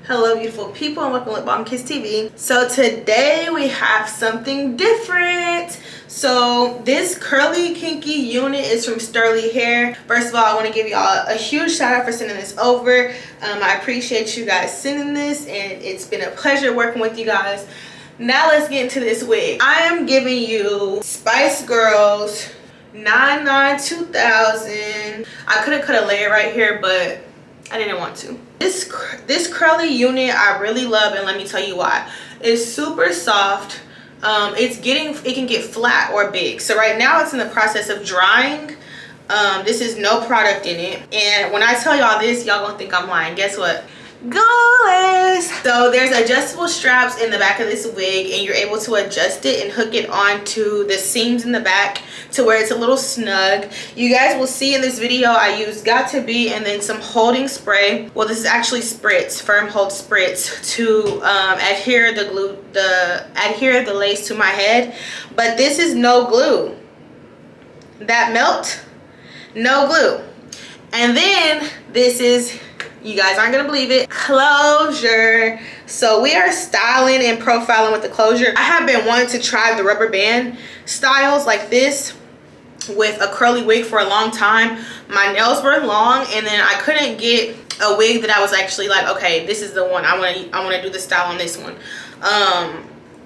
Hello beautiful people and welcome to Lip Balm Kiss TV. So today we have something different. So this curly kinky unit is from Sterly hair. First of all, I want to give y'all a huge shout out for sending this over. I appreciate you guys sending this and it's been a pleasure working with you guys. Now let's get into this wig. I am giving you Spice Girls 99-2000. I could have cut a layer right here, but I didn't want to. This curly unit I really love, and let me tell you why. It's super soft. It can get flat or big. So right now it's in the process of drying. This is no product in it, and when I tell y'all this, y'all gonna think I'm lying. Guess what? Goals. So there's adjustable straps in the back of this wig, and you're able to adjust it and hook it onto the seams in the back to where it's a little snug. You guys will see in this video I used Got To Be and then some holding spray. Well, this is actually spritz, firm hold spritz to adhere the lace to my head. But this is no glue. That melt, no glue. And then this is, you guys aren't gonna believe it, closure. So we are styling and profiling with the closure. I have been wanting to try the rubber band styles like this with a curly wig for a long time. My nails were long, and then I couldn't get a wig that I was actually like, okay, this is the one I want to do the style on this one.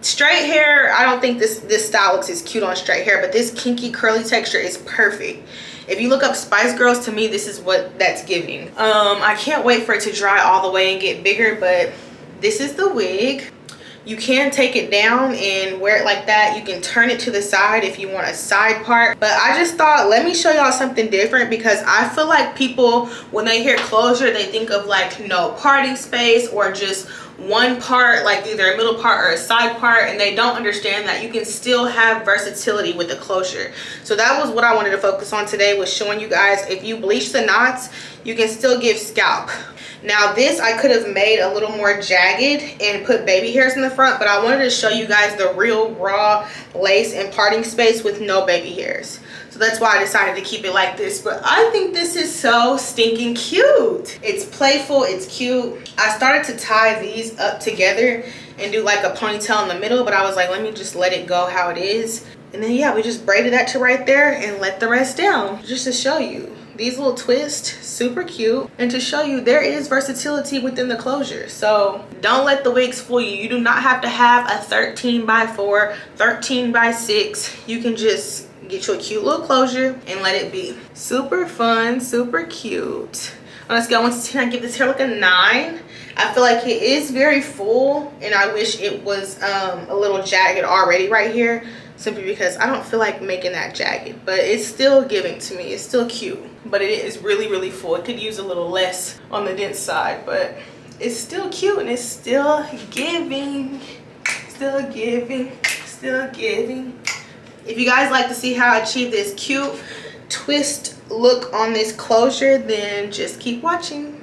Straight hair, I don't think this style looks as cute on straight hair, but this kinky curly texture is perfect. If you look up Spice Girls, to me this is what that's giving. I can't wait for it to dry all the way and get bigger, but this is the wig. You can take it down and wear it like that. You can turn it to the side if you want a side part, but I just thought, let me show y'all something different, because I feel like people, when they hear closure, they think of like no parting space or just one part, like either a middle part or a side part, and they don't understand that you can still have versatility with the closure. So that was what I wanted to focus on today, was showing you guys if you bleach the knots, you can still give scalp. Now this I could have made a little more jagged and put baby hairs in the front, but I wanted to show you guys the real raw lace and parting space with no baby hairs. So that's why I decided to keep it like this. But I think this is so stinking cute. It's playful, it's cute. I started to tie these up together and do like a ponytail in the middle, but I was like, let me just let it go how it is. And then yeah, we just braided that to right there and let the rest down, just to show you. These little twists, super cute, and to show you there is versatility within the closure. So don't let the wigs fool you. You do not have to have a 13x4, 13x6. You can just get you a cute little closure and let it be. Super fun, super cute. On a scale of 1 to 10, I give this hair like a 9. I feel like it is very full, and I wish it was a little jagged already right here, simply because I don't feel like making that jagged, but it's still giving to me. It's still cute, but it is really full. It could use a little less on the dense side, but it's still cute and it's still giving, still giving. If you guys like to see how I achieve this cute twist look on this closure, then just keep watching.